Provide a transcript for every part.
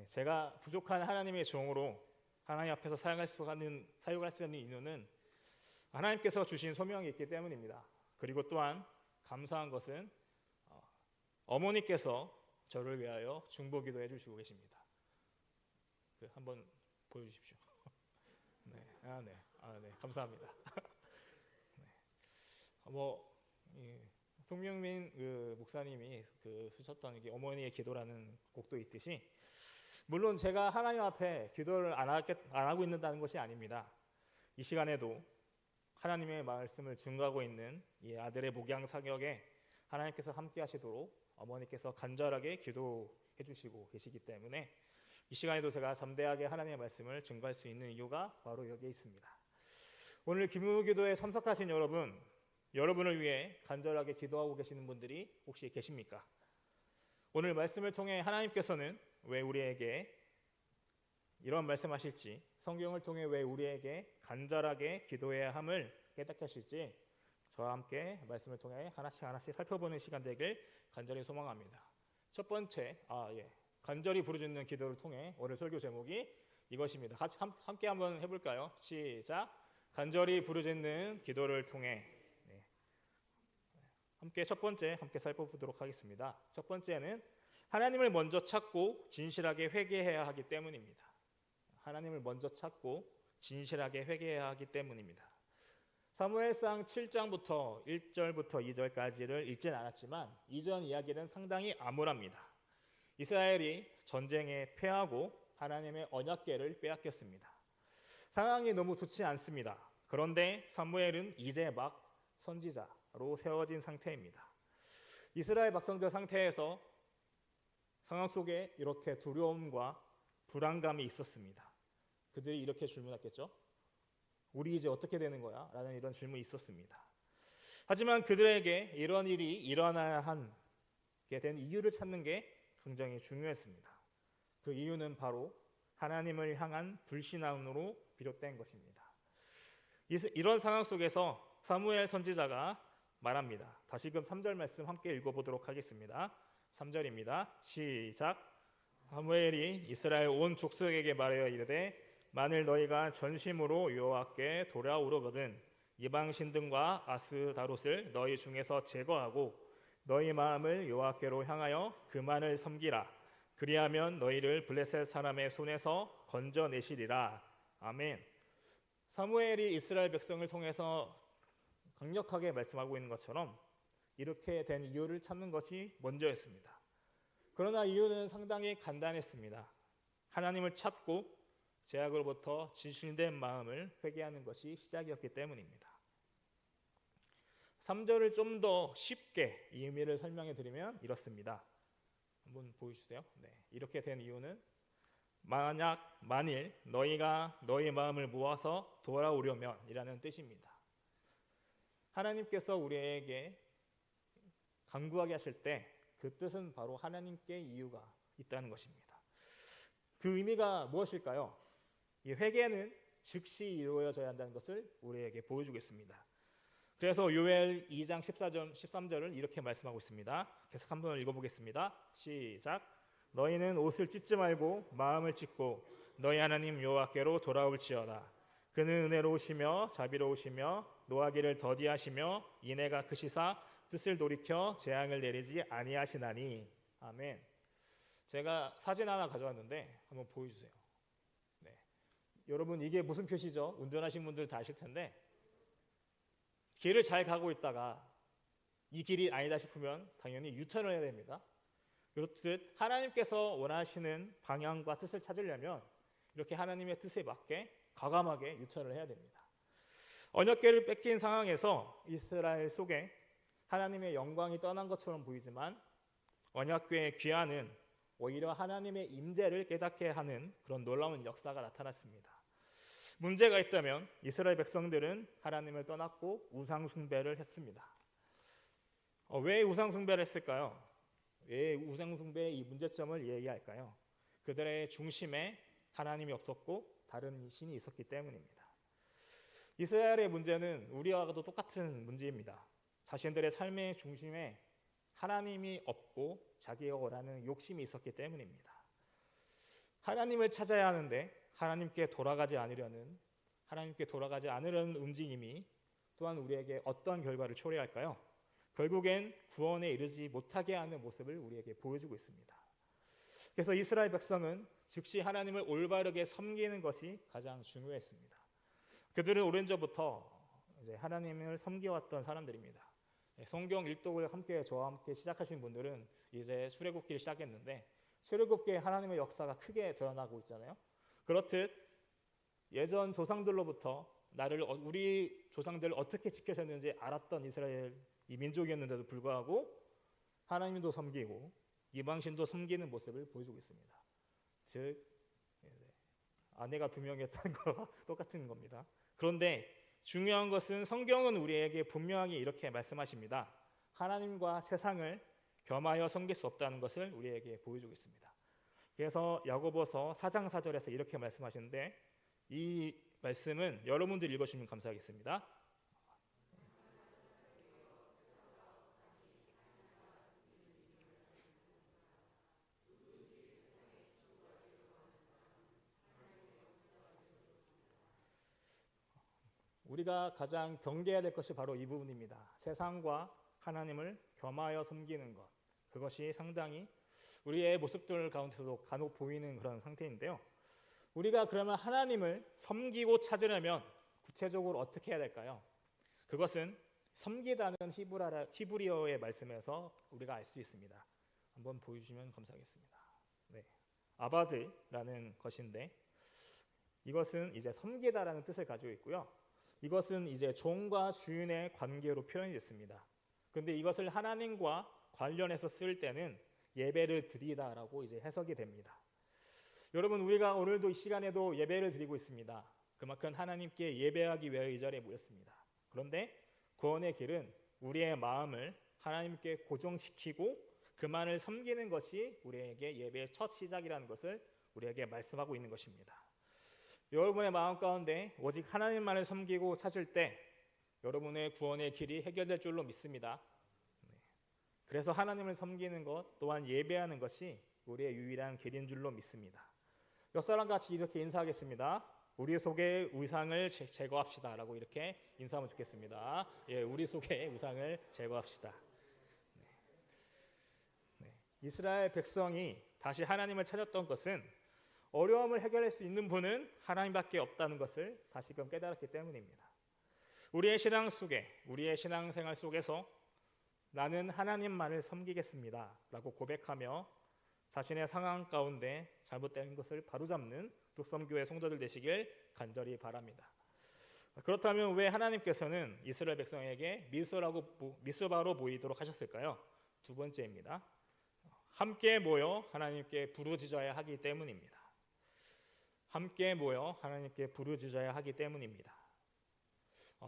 제가 부족한 하나님의 종으로 하나님 앞에서 사용할 수 있는 이유는 하나님께서 주신 소명이 있기 때문입니다. 그리고 또한 감사한 것은 어머니께서 저를 위하여 중보기도 해주시고 계십니다. 한번 보여주십시오. 네, 네, 감사합니다. 네. 송명민 목사님이 쓰셨던 이게 어머니의 기도라는 곡도 있듯이, 물론 제가 하나님 앞에 기도를 안 하고 있는다는 것이 아닙니다. 이 시간에도 하나님의 말씀을 증거하고 있는 이 아들의 목양 사역에 하나님께서 함께 하시도록 어머니께서 간절하게 기도해 주시고 계시기 때문에 이 시간에도 제가 담대하게 하나님의 말씀을 증거할 수 있는 이유가 바로 여기에 있습니다. 오늘 기도에 참석하신 여러분을 위해 간절하게 기도하고 계시는 분들이 혹시 계십니까? 오늘 말씀을 통해 하나님께서는 왜 우리에게 이런 말씀하실지, 성경을 통해 왜 우리에게 간절하게 기도해야 함을 깨닫게 하실지 저와 함께 말씀을 통해 하나씩 살펴보는 시간 되길 간절히 소망합니다. 첫 번째, 간절히 부르짖는 기도를 통해 오늘 설교 제목이 이것입니다. 함께 한번 해볼까요? 시작. 간절히 부르짖는 기도를 통해. 첫 번째 함께 살펴보도록 하겠습니다. 첫 번째는 하나님을 먼저 찾고 진실하게 회개해야 하기 때문입니다. 하나님을 먼저 찾고 진실하게 회개해야 하기 때문입니다. 사무엘상 7장부터 1절부터 2절까지를 읽진 않았지만 이전 이야기는 상당히 암울합니다. 이스라엘이 전쟁에 패하고 하나님의 언약궤를 빼앗겼습니다. 상황이 너무 좋지 않습니다. 그런데 사무엘은 이제 막 선지자로 세워진 상태입니다. 이스라엘 백성들 상태에서 상황 속에 이렇게 두려움과 불안감이 있었습니다. 그들이 이렇게 질문했겠죠. 우리 이제 어떻게 되는 거야? 라는 이런 질문이 있었습니다. 하지만 그들에게 이런 일이 일어나야 하게 된 이유를 찾는 게 굉장히 중요했습니다. 그 이유는 바로 하나님을 향한 불신앙으로 비롯된 것입니다. 이런 상황 속에서 사무엘 선지자가 말합니다. 다시금 3절 말씀 함께 읽어보도록 하겠습니다. 3절입니다. 시작. 사무엘이 이스라엘 온 족속에게 말하여 이르되 만일 너희가 전심으로 여호와께 돌아오려거든 이방 신등과 아스다롯을 너희 중에서 제거하고 너희 마음을 여호와께로 향하여 그만을 섬기라. 그리하면 너희를 블레셋 사람의 손에서 건져내시리라. 아멘. 사무엘이 이스라엘 백성을 통해서 강력하게 말씀하고 있는 것처럼 이렇게 된 이유를 찾는 것이 먼저였습니다. 그러나 이유는 상당히 간단했습니다. 하나님을 찾고 죄악으로부터 진실된 마음을 회개하는 것이 시작이었기 때문입니다. 3절을 좀 더 쉽게 이 의미를 설명해 드리면 이렇습니다. 한번 보여주세요. 이렇게 된 이유는 만일 너희가 너희 마음을 모아서 돌아오려면 이라는 뜻입니다. 하나님께서 우리에게 간구하게 하실 때 그 뜻은 바로 하나님께 이유가 있다는 것입니다. 그 의미가 무엇일까요? 이 회개는 즉시 이루어져야 한다는 것을 우리에게 보여주겠습니다. 그래서 요엘 2장 13절을 이렇게 말씀하고 있습니다. 계속 한번 읽어보겠습니다. 시작. 너희는 옷을 찢지 말고 마음을 찢고 너희 하나님 여호와께로 돌아올지어다. 그는 은혜로우시며 자비로우시며 노하기를 더디하시며 인애가 크시사 뜻을 돌이켜 재앙을 내리지 아니하시나니. 아멘. 제가 사진 하나 가져왔는데 한번 보여주세요. 여러분 이게 무슨 표시죠? 운전하신 분들 다 아실 텐데 길을 잘 가고 있다가 이 길이 아니다 싶으면 당연히 유턴을 해야 됩니다. 그렇듯 하나님께서 원하시는 방향과 뜻을 찾으려면 이렇게 하나님의 뜻에 맞게 과감하게 유턴을 해야 됩니다. 언약궤를 뺏긴 상황에서 이스라엘 속에 하나님의 영광이 떠난 것처럼 보이지만 언약궤의 귀환은 오히려 하나님의 임재를 깨닫게 하는 그런 놀라운 역사가 나타났습니다. 문제가 있다면 이스라엘 백성들은 하나님을 떠났고 우상 숭배를 했습니다. 왜 우상 숭배를 했을까요? 왜 우상 숭배의 이 문제점을 얘기할까요? 그들의 중심에 하나님이 없었고 다른 신이 있었기 때문입니다. 이스라엘의 문제는 우리와도 똑같은 문제입니다. 자신들의 삶의 중심에 하나님이 없고 자기가 원하는 욕심이 있었기 때문입니다. 하나님을 찾아야 하는데 하나님께 돌아가지 않으려는 움직임이 또한 우리에게 어떤 결과를 초래할까요? 결국엔 구원에 이르지 못하게 하는 모습을 우리에게 보여주고 있습니다. 그래서 이스라엘 백성은 즉시 하나님을 올바르게 섬기는 것이 가장 중요했습니다. 그들은 오랜전부터 이제 하나님을 섬겨왔던 사람들입니다. 성경 일독을 저와 함께 시작하신 분들은 이제 출애굽기를 시작했는데 출애굽기에 하나님의 역사가 크게 드러나고 있잖아요. 그렇듯 예전 조상들로부터 우리 조상들을 어떻게 지켜졌는지 알았던 이스라엘 이 민족이었는데도 불구하고 하나님도 섬기고 이방신도 섬기는 모습을 보여주고 있습니다. 즉 아내가 2명이었다는 거와 똑같은 겁니다. 그런데 중요한 것은 성경은 우리에게 분명하게 이렇게 말씀하십니다. 하나님과 세상을 겸하여 섬길 수 없다는 것을 우리에게 보여주고 있습니다. 그래서 야고보서 4장 4절에서 이렇게 말씀하시는데 이 말씀은 여러분들 읽어주시면 감사하겠습니다. 우리가 가장 경계해야 될 것이 바로 이 부분입니다. 세상과 하나님을 겸하여 섬기는 것. 그것이 상당히 우리의 모습들 가운데서도 간혹 보이는 그런 상태인데요. 우리가 그러면 하나님을 섬기고 찾으려면 구체적으로 어떻게 해야 될까요? 그것은 섬기다는 히브리어의 말씀에서 우리가 알 수 있습니다. 한번 보여주시면 감사하겠습니다. 네, 아바드라는 것인데 이것은 이제 섬기다라는 뜻을 가지고 있고요. 이것은 이제 종과 주인의 관계로 표현이 됐습니다. 그런데 이것을 하나님과 관련해서 쓸 때는 예배를 드리다라고 이제 해석이 됩니다. 여러분, 우리가 오늘도 이 시간에도 예배를 드리고 있습니다. 그만큼 하나님께 예배하기 위해 이 자리에 모였습니다. 그런데 구원의 길은 우리의 마음을 하나님께 고정시키고 그만을 섬기는 것이 우리에게 예배의 첫 시작이라는 것을 우리에게 말씀하고 있는 것입니다. 여러분의 마음 가운데 오직 하나님만을 섬기고 찾을 때 여러분의 구원의 길이 해결될 줄로 믿습니다. 그래서 하나님을 섬기는 것 또한 예배하는 것이 우리의 유일한 길인 줄로 믿습니다. 옆 사람 같이 이렇게 인사하겠습니다. 우리 속의 우상을 제거합시다 라고 이렇게 인사하면 좋겠습니다. 예, 우리 속의 우상을 제거합시다. 네. 이스라엘 백성이 다시 하나님을 찾았던 것은 어려움을 해결할 수 있는 분은 하나님밖에 없다는 것을 다시금 깨달았기 때문입니다. 우리의 신앙생활 속에서 나는 하나님만을 섬기겠습니다 라고 고백하며 자신의 상황 가운데 잘못된 것을 바로잡는 뚝섬교회 성도들 되시길 간절히 바랍니다. 그렇다면 왜 하나님께서는 이스라엘 백성에게 미스바로 모이도록 하셨을까요? 두 번째입니다. 함께 모여 하나님께 부르짖어야 하기 때문입니다. 함께 모여 하나님께 부르짖어야 하기 때문입니다.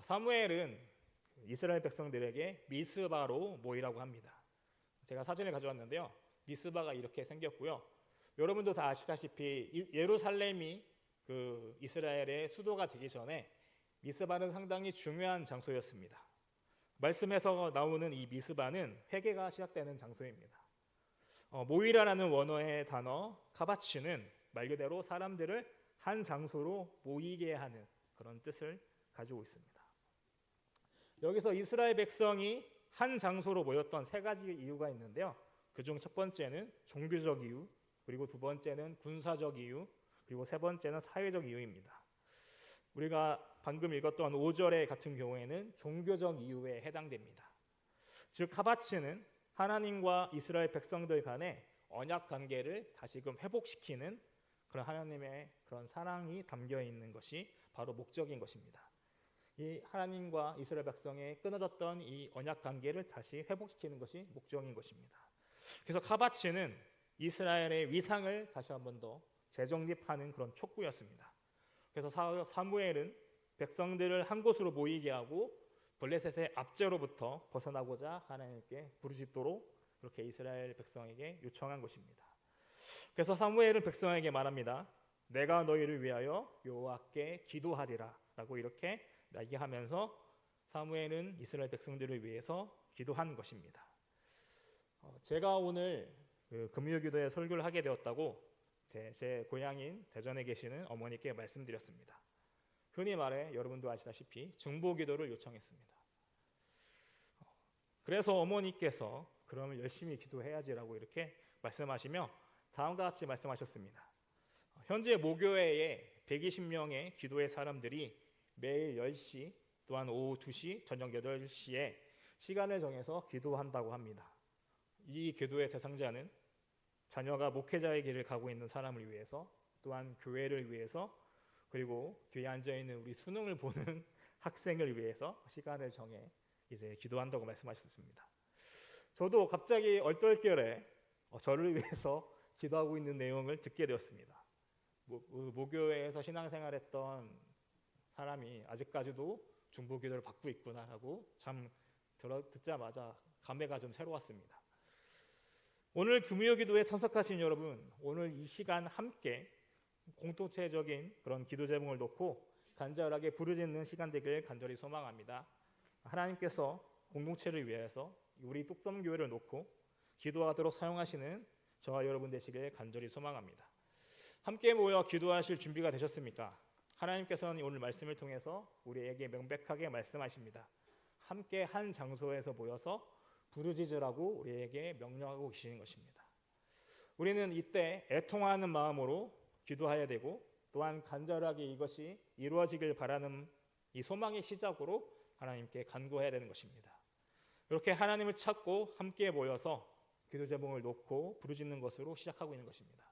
사무엘은 이스라엘 백성들에게 미스바로 모이라고 합니다. 제가 사진을 가져왔는데요. 미스바가 이렇게 생겼고요. 여러분도 다 아시다시피 예루살렘이 그 이스라엘의 수도가 되기 전에 미스바는 상당히 중요한 장소였습니다. 말씀에서 나오는 이 미스바는 회개가 시작되는 장소입니다. 모이라라는 원어의 단어 카바치는 말 그대로 사람들을 한 장소로 모이게 하는 그런 뜻을 가지고 있습니다. 여기서 이스라엘 백성이 한 장소로 모였던 세 가지 이유가 있는데요. 그중 첫 번째는 종교적 이유, 그리고 두 번째는 군사적 이유, 그리고 세 번째는 사회적 이유입니다. 우리가 방금 읽었던 5절의 같은 경우에는 종교적 이유에 해당됩니다. 즉 카바치는 하나님과 이스라엘 백성들 간의 언약 관계를 다시금 회복시키는 그런 하나님의 그런 사랑이 담겨 있는 것이 바로 목적인 것입니다. 이 하나님과 이스라엘 백성의 끊어졌던 이 언약 관계를 다시 회복시키는 것이 목적인 것입니다. 그래서 카바치는 이스라엘의 위상을 다시 한 번 더 재정립하는 그런 촉구였습니다. 그래서 사무엘은 백성들을 한 곳으로 모이게 하고 블레셋의 압제로부터 벗어나고자 하나님께 부르짖도록 그렇게 이스라엘 백성에게 요청한 것입니다. 그래서 사무엘은 백성에게 말합니다. 내가 너희를 위하여 여호와께 기도하리라 라고 이렇게 이야기하면서 사무엘은 이스라엘 백성들을 위해서 기도한 것입니다. 제가 오늘 금요기도에 설교를 하게 되었다고 제 고향인 대전에 계시는 어머니께 말씀드렸습니다. 흔히 말해 여러분도 아시다시피 중보기도를 요청했습니다. 그래서 어머니께서 그러면 열심히 기도해야지라고 이렇게 말씀하시며 다음과 같이 말씀하셨습니다. 현재 모교회에 120명의 기도의 사람들이 매일 10시 또한 오후 2시 저녁 8시에 시간을 정해서 기도한다고 합니다. 이 기도의 대상자는 자녀가 목회자의 길을 가고 있는 사람을 위해서, 또한 교회를 위해서, 그리고 뒤에 앉아있는 우리 수능을 보는 학생을 위해서 시간을 정해 이제 기도한다고 말씀하셨습니다. 저도 갑자기 얼떨결에 저를 위해서 기도하고 있는 내용을 듣게 되었습니다. 모교회에서 신앙생활했던 사람이 아직까지도 중보기도를 받고 있구나 하고 참 듣자마자 감회가 좀 새로웠습니다. 오늘 금요기도에 참석하신 여러분, 오늘 이 시간 함께 공동체적인 그런 기도 제목을 놓고 간절하게 부르짖는 시간 되길 간절히 소망합니다. 하나님께서 공동체를 위해서 우리 뚝섬교회를 놓고 기도하도록 사용하시는 저와 여러분 되시길 간절히 소망합니다. 함께 모여 기도하실 준비가 되셨습니까? 하나님께서는 오늘 말씀을 통해서 우리에게 명백하게 말씀하십니다. 함께 한 장소에서 모여서 부르짖으라고 우리에게 명령하고 계시는 것입니다. 우리는 이때 애통하는 마음으로 기도해야 되고, 또한 간절하게 이것이 이루어지길 바라는 이 소망의 시작으로 하나님께 간구해야 되는 것입니다. 이렇게 하나님을 찾고 함께 모여서 기도 제목을 놓고 부르짖는 것으로 시작하고 있는 것입니다.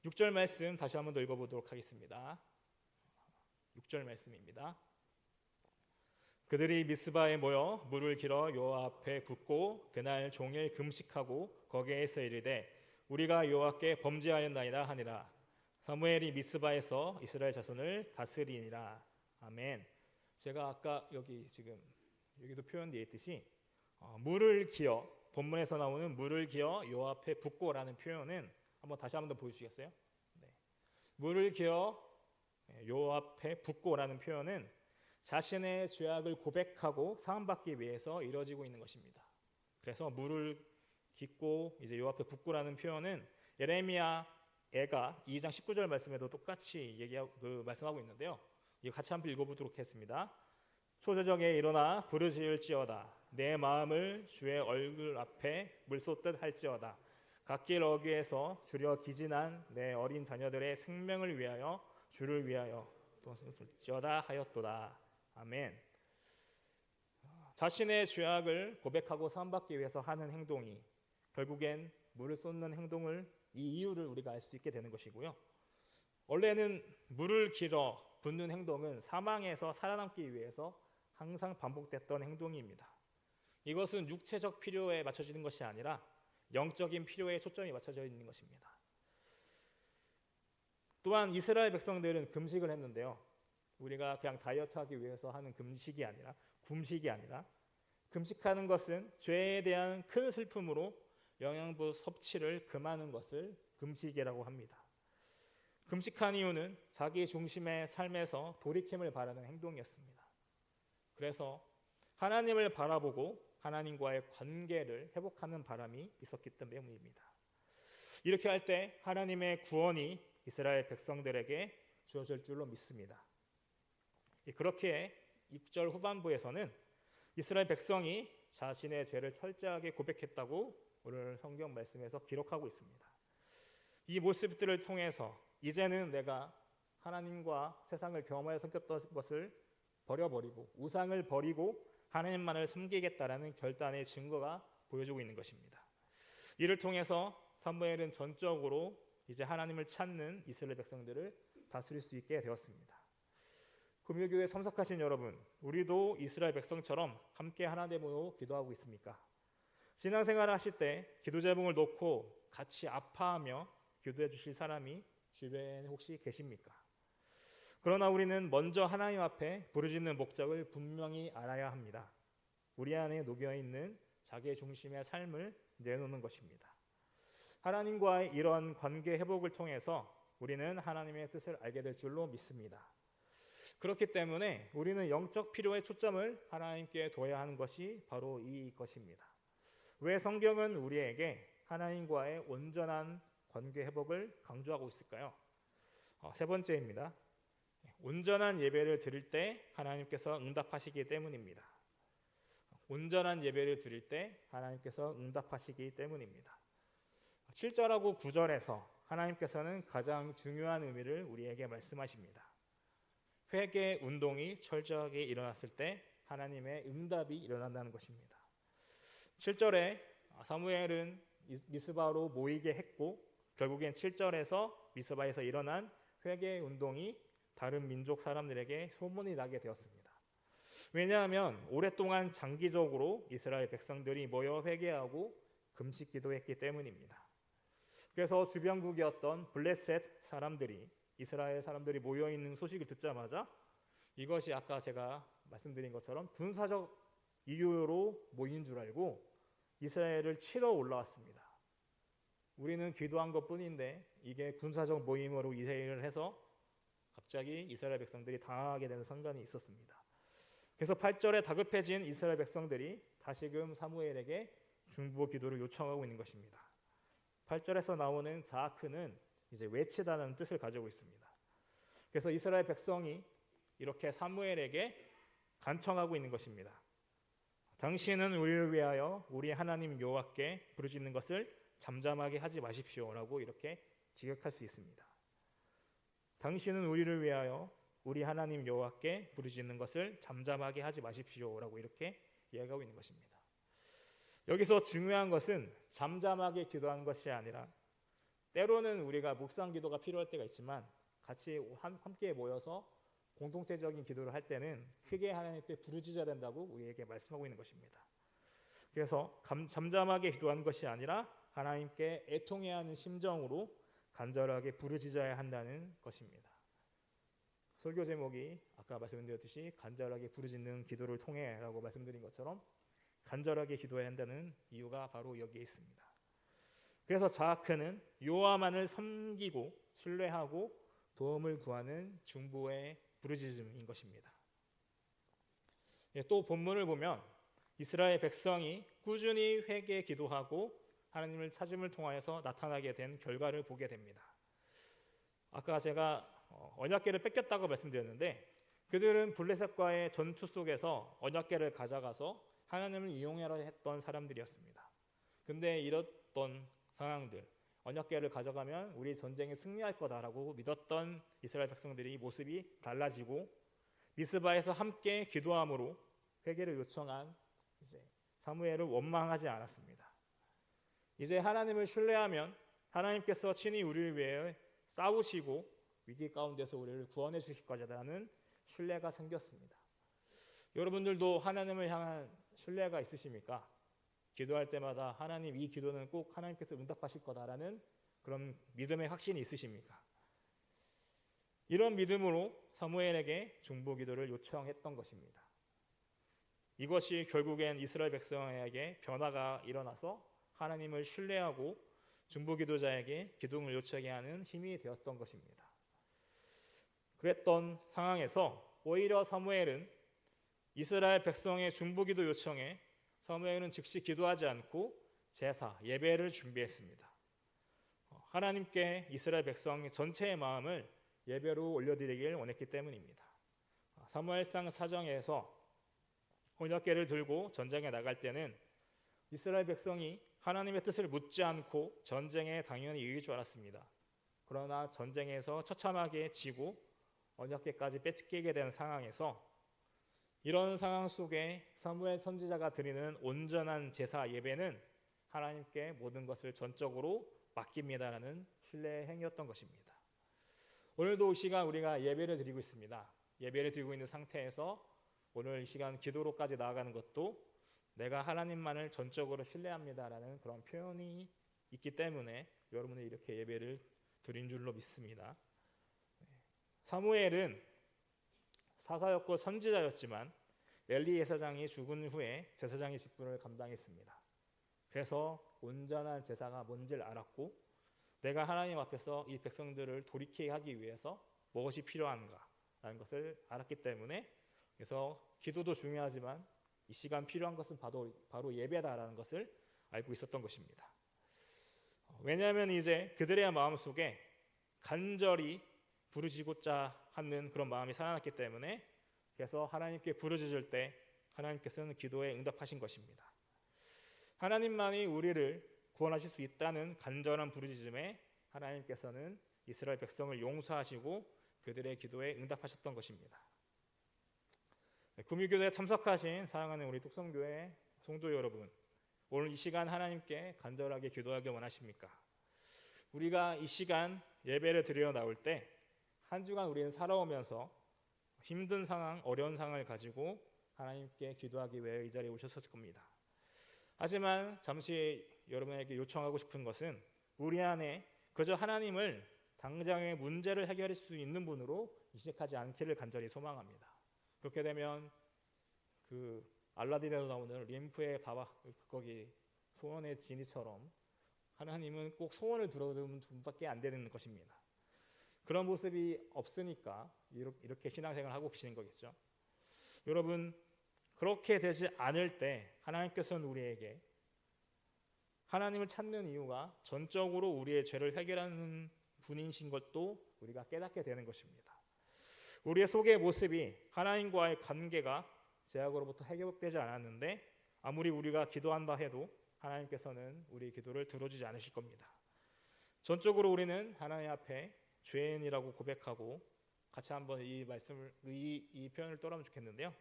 6절 말씀 다시 한번 더 읽어보도록 하겠습니다. 6절 말씀입니다. 그들이 미스바에 모여 물을 길어 여호와 앞에 붓고 그날 종일 금식하고 거기에서 이르되 우리가 여호와께 범죄하였나이다 하니라. 사무엘이 미스바에서 이스라엘 자손을 다스리니라. 아멘. 제가 아까 여기도 표현되어 있듯이 물을 기어, 본문에서 나오는 물을 기어 여호와 앞에 붓고라는 표현은 다시 한번 더 보여주시겠어요? 네. 물을 기어 여호와 앞에 붓고라는 표현은 자신의 죄악을 고백하고 사함받기 위해서 이루어지고 있는 것입니다. 그래서 물을 깃고 이제 여호와 앞에 붓고라는 표현은 예레미야 애가 2장 19절 말씀에도 똑같이 말씀하고 있는데요. 이거 같이 한번 읽어보도록 하겠습니다. 초저녁에 일어나 부르짖을지어다. 내 마음을 주의 얼굴 앞에 물쏟듯 할지어다. 갓길 어귀에서 주려 기진한 내 어린 자녀들의 생명을 위하여 주를 위하여 쏟을지어다 하였도다. 아멘. 자신의 죄악을 고백하고 사함받기 위해서 하는 행동이 결국엔 물을 쏟는 행동을, 이 이유를 우리가 알 수 있게 되는 것이고요. 원래는 물을 길어 붓는 행동은 사망에서 살아남기 위해서 항상 반복됐던 행동입니다. 이것은 육체적 필요에 맞춰지는 것이 아니라 영적인 필요에 초점이 맞춰져 있는 것입니다. 또한 이스라엘 백성들은 금식을 했는데요. 우리가 그냥 다이어트하기 위해서 하는 금식이 아니라 금식하는 것은 죄에 대한 큰 슬픔으로 영양분 섭취를 금하는 것을 금식이라고 합니다. 금식한 이유는 자기 중심의 삶에서 돌이킴을 바라는 행동이었습니다. 그래서 하나님을 바라보고 하나님과의 관계를 회복하는 바람이 있었기 때문입니다. 이렇게 할 때 하나님의 구원이 이스라엘 백성들에게 주어질 줄로 믿습니다. 그렇게 6절 후반부에서는 이스라엘 백성이 자신의 죄를 철저하게 고백했다고 오늘 성경 말씀에서 기록하고 있습니다. 이 모습들을 통해서 이제는 내가 하나님과 세상을 경험하여 섬겼던 것을 버려버리고 우상을 버리고 하나님만을 섬기겠다라는 결단의 증거가 보여주고 있는 것입니다. 이를 통해서 사무엘은 전적으로 이제 하나님을 찾는 이스라엘 백성들을 다스릴 수 있게 되었습니다. 금요교회 참석하신 여러분, 우리도 이스라엘 백성처럼 함께 하나님으로 기도하고 있습니까? 신앙생활을 하실 때 기도 제목을 놓고 같이 아파하며 기도해 주실 사람이 주변에 혹시 계십니까? 그러나 우리는 먼저 하나님 앞에 부르짖는 목적을 분명히 알아야 합니다. 우리 안에 녹여있는 자기 중심의 삶을 내놓는 것입니다. 하나님과의 이런 관계 회복을 통해서 우리는 하나님의 뜻을 알게 될 줄로 믿습니다. 그렇기 때문에 우리는 영적 필요의 초점을 하나님께 둬야 하는 것이 바로 이것입니다. 왜 성경은 우리에게 하나님과의 온전한 관계 회복을 강조하고 있을까요? 세 번째입니다. 온전한 예배를 드릴 때 하나님께서 응답하시기 때문입니다. 온전한 예배를 드릴 때 하나님께서 응답하시기 때문입니다. 7절하고 9절에서 하나님께서는 가장 중요한 의미를 우리에게 말씀하십니다. 회개 운동이 철저하게 일어났을 때 하나님의 응답이 일어난다는 것입니다. 7절에 사무엘은 미스바로 모이게 했고 결국엔 7절에서 미스바에서 일어난 회개 운동이 다른 민족 사람들에게 소문이 나게 되었습니다. 왜냐하면 오랫동안 장기적으로 이스라엘 백성들이 모여 회개하고 금식 기도했기 때문입니다. 그래서 주변국이었던 블레셋 사람들이 이스라엘 사람들이 모여 있는 소식을 듣자마자 이것이 아까 제가 말씀드린 것처럼 군사적 이유로 모인 줄 알고 이스라엘을 치러 올라왔습니다. 우리는 기도한 것뿐인데 이게 군사적 모임으로 이세를 해서 갑자기 이스라엘 백성들이 당하게 되는 순간이 있었습니다. 그래서 8절에 다급해진 이스라엘 백성들이 다시금 사무엘에게 중보 기도를 요청하고 있는 것입니다. 8절에서 나오는 자아크는 이제 외치다는 뜻을 가지고 있습니다. 그래서 이스라엘 백성이 이렇게 사무엘에게 간청하고 있는 것입니다. 당신은 우리를 위하여 우리 하나님 여호와께 부르짖는 것을 잠잠하게 하지 마십시오라고 이렇게 지적할 수 있습니다. 당신은 우리를 위하여 우리 하나님 여호와께 부르짖는 것을 잠잠하게 하지 마십시오라고 이렇게 이야기하고 있는 것입니다. 여기서 중요한 것은 잠잠하게 기도하는 것이 아니라 때로는 우리가 묵상 기도가 필요할 때가 있지만 같이 함께 모여서 공동체적인 기도를 할 때는 크게 하나님께 부르짖어야 된다고 우리에게 말씀하고 있는 것입니다. 그래서 잠잠하게 기도하는 것이 아니라 하나님께 애통해야 하는 심정으로 간절하게 부르짖어야 한다는 것입니다. 설교 제목이 아까 말씀드렸듯이 간절하게 부르짖는 기도를 통해라고 말씀드린 것처럼 간절하게 기도해야 한다는 이유가 바로 여기에 있습니다. 그래서 자아크는 여호와만을 섬기고 신뢰하고 도움을 구하는 중보의 부르짖음인 것입니다. 또 본문을 보면 이스라엘 백성이 꾸준히 회개 기도하고 하나님을 찾음을 통하여서 나타나게 된 결과를 보게 됩니다. 아까 제가 언약궤를 뺏겼다고 말씀드렸는데 그들은 블레셋과의 전투 속에서 언약궤를 가져가서 하나님을 이용하려 했던 사람들이었습니다. 근데 이랬던 상황들, 언약궤를 가져가면 우리 전쟁에 승리할 거다라고 믿었던 이스라엘 백성들이 모습이 달라지고 미스바에서 함께 기도함으로 회개를 요청한 이제 사무엘을 원망하지 않았습니다. 이제 하나님을 신뢰하면 하나님께서 친히 우리를 위해 싸우시고 위기 가운데서 우리를 구원해 주실 거라는 신뢰가 생겼습니다. 여러분들도 하나님을 향한 신뢰가 있으십니까? 기도할 때마다 하나님 이 기도는 꼭 하나님께서 응답하실 거다라는 그런 믿음의 확신이 있으십니까? 이런 믿음으로 사무엘에게 중보 기도를 요청했던 것입니다. 이것이 결국엔 이스라엘 백성에게 변화가 일어나서 하나님을 신뢰하고 중보 기도자에게 기도를 요청하게 하는 힘이 되었던 것입니다. 그랬던 상황에서 오히려 사무엘은 이스라엘 백성의 중보 기도 요청에 사무엘은 즉시 기도하지 않고 제사, 예배를 준비했습니다. 하나님께 이스라엘 백성 전체의 마음을 예배로 올려드리길 원했기 때문입니다. 사무엘상 4장에서 언약궤를 들고 전쟁에 나갈 때는 이스라엘 백성이 하나님의 뜻을 묻지 않고 전쟁에 당연히 이길 줄 알았습니다. 그러나 전쟁에서 처참하게 지고 언약궤까지 뺏기게 된 상황에서 이런 상황 속에 사무엘 선지자가 드리는 온전한 제사 예배는 하나님께 모든 것을 전적으로 맡깁니다라는 신뢰의 행위였던 것입니다. 오늘도 이 시간 우리가 예배를 드리고 있습니다. 예배를 드리고 있는 상태에서 오늘 이 시간 기도로까지 나아가는 것도 내가 하나님만을 전적으로 신뢰합니다라는 그런 표현이 있기 때문에 여러분이 이렇게 예배를 드린 줄로 믿습니다. 사무엘은 사사였고 선지자였지만 엘리 제사장이 죽은 후에 제사장의 직분을 감당했습니다. 그래서 온전한 제사가 뭔지를 알았고 내가 하나님 앞에서 이 백성들을 돌이키게 하기 위해서 무엇이 필요한가라는 것을 알았기 때문에 그래서 기도도 중요하지만 이 시간 필요한 것은 바로 예배다라는 것을 알고 있었던 것입니다. 왜냐하면 이제 그들의 마음속에 간절히 부르짖고자 하는 그런 마음이 살아났기 때문에, 그래서 하나님께 부르짖을 때 하나님께서는 기도에 응답하신 것입니다. 하나님만이 우리를 구원하실 수 있다는 간절한 부르짖음에 하나님께서는 이스라엘 백성을 용서하시고 그들의 기도에 응답하셨던 것입니다. 구미교대에 참석하신 사랑하는 우리 뚝성교회 성도 여러분, 오늘 이 시간 하나님께 간절하게 기도하기 원하십니까? 우리가 이 시간 예배를 드리러 나올 때 한 주간 우리는 살아오면서 힘든 상황, 어려운 상황을 가지고 하나님께 기도하기 위해 이 자리에 오셨을 겁니다. 하지만 잠시 여러분에게 요청하고 싶은 것은 우리 안에 그저 하나님을 당장의 문제를 해결할 수 있는 분으로 인식하지 않기를 간절히 소망합니다. 그렇게 되면 그 알라딘에도 나오는 림프의 바바 거기 소원의 지니처럼 하나님은 꼭 소원을 들어주는 분밖에 안 되는 것입니다. 그런 모습이 없으니까 이렇게 신앙생활을 하고 계시는 거겠죠. 여러분, 그렇게 되지 않을 때 하나님께서는 우리에게 하나님을 찾는 이유가 전적으로 우리의 죄를 해결하는 분이신 것도 우리가 깨닫게 되는 것입니다. 우리의 속의 모습이 하나님과의 관계가 죄악으로부터 해결되지 않았는데 아무리 우리가 기도한다 해도 하나님께서는 우리의 기도를 들어주지 않으실 겁니다. 전적으로 우리는 하나님 앞에 죄인이라고 고백하고, 같이 한번 이 말씀을 이 표현을 떠나면 좋겠는데요.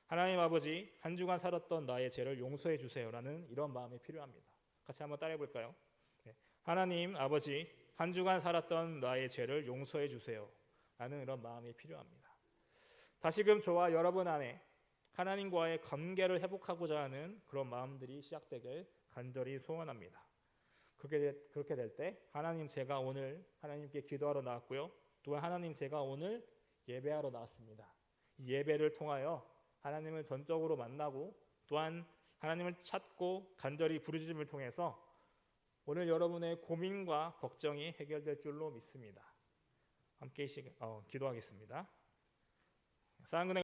하나님 아버지, 한 주간 살았던 나의 죄를 용서해 주세요라는 이런 마음이 필요합니다. 같이 한번 따라해 볼까요? 네. 하나님 아버지, 한 주간 살았던 나의 죄를 용서해 주세요라는 이런 마음이 필요합니다. 다시금 저와 여러분 안에 하나님과의 관계를 회복하고자 하는 그런 마음들이 시작되길 간절히 소원합니다. 그렇게 될 때 하나님, 제가 오늘 하나님께 기도하러 나왔고요. 또한 하나님, 제가 오늘 예배하러 나왔습니다. 이 예배를 통하여 하나님을 전적으로 만나고 또한 하나님을 찾고 간절히 부르짖음을 통해서 오늘 여러분의 고민과 걱정이 해결될 줄로 믿습니다. 함께 기도하겠습니다. 사랑은혜